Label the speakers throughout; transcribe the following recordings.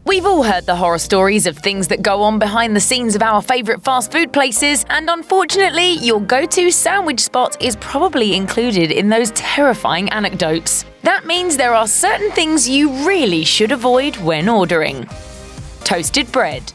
Speaker 1: We've all heard the horror stories of things that go on behind the scenes of our favourite fast food places, and unfortunately, your go-to sandwich spot is probably included in those terrifying anecdotes. That means there are certain things you really should avoid when ordering. Toasted bread.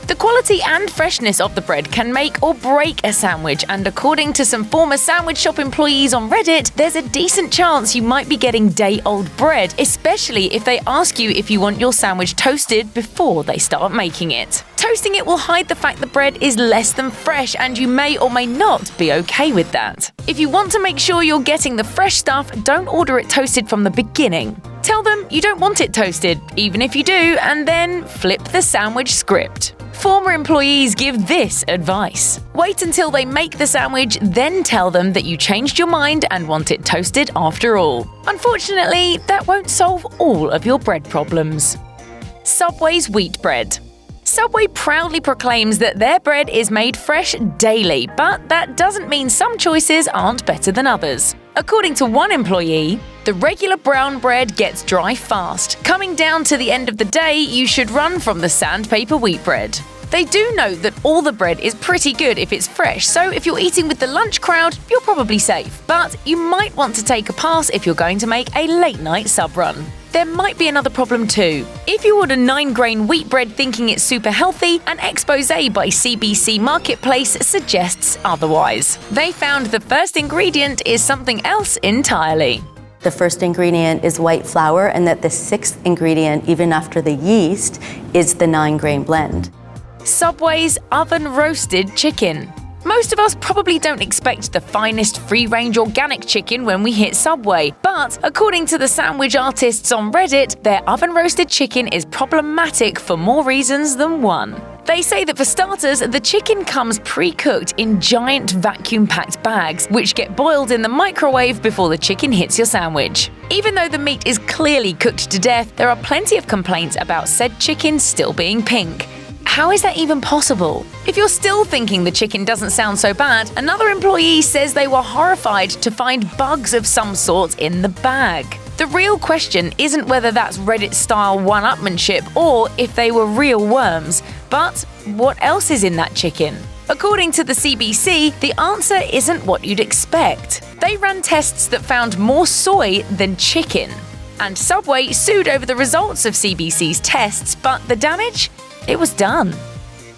Speaker 1: The quality and freshness of the bread can make or break a sandwich, and according to some former sandwich shop employees on Reddit, there's a decent chance you might be getting day-old bread, especially if they ask you if you want your sandwich toasted before they start making it. Toasting it will hide the fact the bread is less than fresh, and you may or may not be okay with that. If you want to make sure you're getting the fresh stuff, don't order it toasted from the beginning. Tell them you don't want it toasted, even if you do, and then flip the sandwich script. Former employees give this advice. Wait until they make the sandwich, then tell them that you changed your mind and want it toasted after all. Unfortunately, that won't solve all of your bread problems. Subway's wheat bread. Subway proudly proclaims that their bread is made fresh daily, but that doesn't mean some choices aren't better than others. According to one employee, the regular brown bread gets dry fast. Coming down to the end of the day, you should run from the sandpaper wheat bread. They do note that all the bread is pretty good if it's fresh, so if you're eating with the lunch crowd, you're probably safe. But you might want to take a pass if you're going to make a late-night sub-run. There might be another problem too. If you order 9-grain wheat bread thinking it's super healthy, an expose by CBC Marketplace suggests otherwise. They found the first ingredient is something else entirely.
Speaker 2: The first ingredient is white flour, and that the sixth ingredient, even after the yeast, is the 9-grain blend.
Speaker 1: Subway's oven-roasted chicken. Most of us probably don't expect the finest free-range organic chicken when we hit Subway, but according to the sandwich artists on Reddit, their oven-roasted chicken is problematic for more reasons than one. They say that for starters, the chicken comes pre-cooked in giant vacuum-packed bags, which get boiled in the microwave before the chicken hits your sandwich. Even though the meat is clearly cooked to death, there are plenty of complaints about said chicken still being pink. How is that even possible? If you're still thinking the chicken doesn't sound so bad, another employee says they were horrified to find bugs of some sort in the bag. The real question isn't whether that's Reddit-style one-upmanship or if they were real worms, but what else is in that chicken? According to the CBC, the answer isn't what you'd expect. They ran tests that found more soy than chicken. And Subway sued over the results of CBC's tests, but the damage? It was done.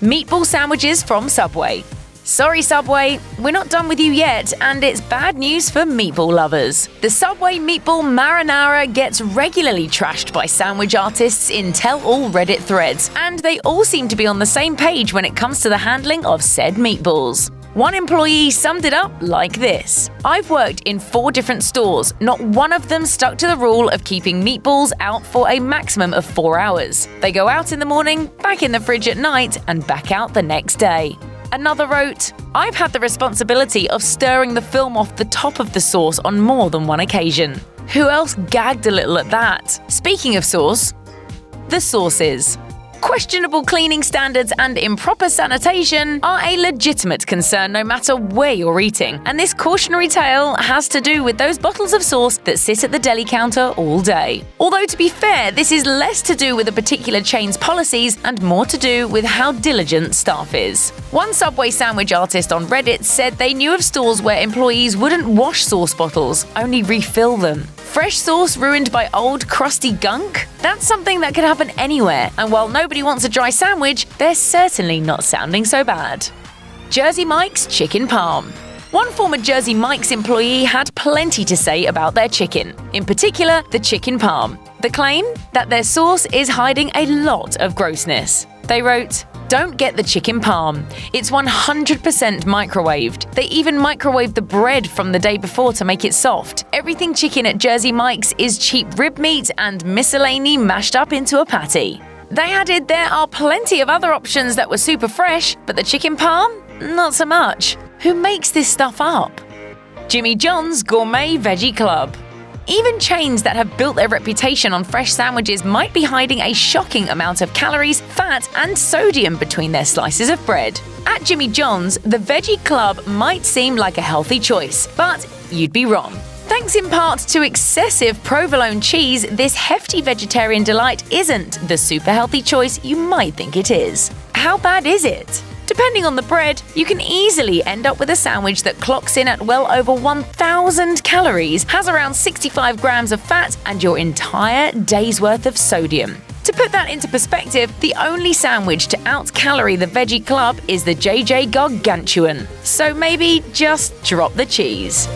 Speaker 1: Meatball sandwiches from Subway. Sorry, Subway, we're not done with you yet, and it's bad news for meatball lovers. The Subway meatball marinara gets regularly trashed by sandwich artists in tell-all Reddit threads, and they all seem to be on the same page when it comes to the handling of said meatballs. One employee summed it up like this: "I've worked in 4 different stores. Not one of them stuck to the rule of keeping meatballs out for a maximum of 4 hours. They go out in the morning, back in the fridge at night, and back out the next day." Another wrote, "I've had the responsibility of stirring the film off the top of the sauce on more than one occasion." Who else gagged a little at that? Speaking of sauce, the sauces. Questionable cleaning standards and improper sanitation are a legitimate concern no matter where you're eating, and this cautionary tale has to do with those bottles of sauce that sit at the deli counter all day. Although to be fair, this is less to do with a particular chain's policies and more to do with how diligent staff is. One Subway sandwich artist on Reddit said they knew of stores where employees wouldn't wash sauce bottles, only refill them. Fresh sauce ruined by old, crusty gunk? That's something that could happen anywhere, and while nobody wants a dry sandwich, they're certainly not sounding so bad. Jersey Mike's chicken parm. One former Jersey Mike's employee had plenty to say about their chicken, in particular the chicken parm. The claim? That their sauce is hiding a lot of grossness. They wrote, "Don't get the chicken parm. It's 100% microwaved. They even microwave the bread from the day before to make it soft. Everything chicken at Jersey Mike's is cheap rib meat and miscellany mashed up into a patty." They added there are plenty of other options that were super fresh, but the chicken parm? Not so much. Who makes this stuff up? Jimmy John's Gourmet Veggie Club. Even chains that have built their reputation on fresh sandwiches might be hiding a shocking amount of calories, fat, and sodium between their slices of bread. At Jimmy John's, the Veggie Club might seem like a healthy choice, but you'd be wrong. Thanks in part to excessive provolone cheese, this hefty vegetarian delight isn't the super healthy choice you might think it is. How bad is it? Depending on the bread, you can easily end up with a sandwich that clocks in at well over 1,000 calories, has around 65 grams of fat, and your entire day's worth of sodium. To put that into perspective, the only sandwich to out-calorie the Veggie Club is the JJ Gargantuan. So maybe just drop the cheese.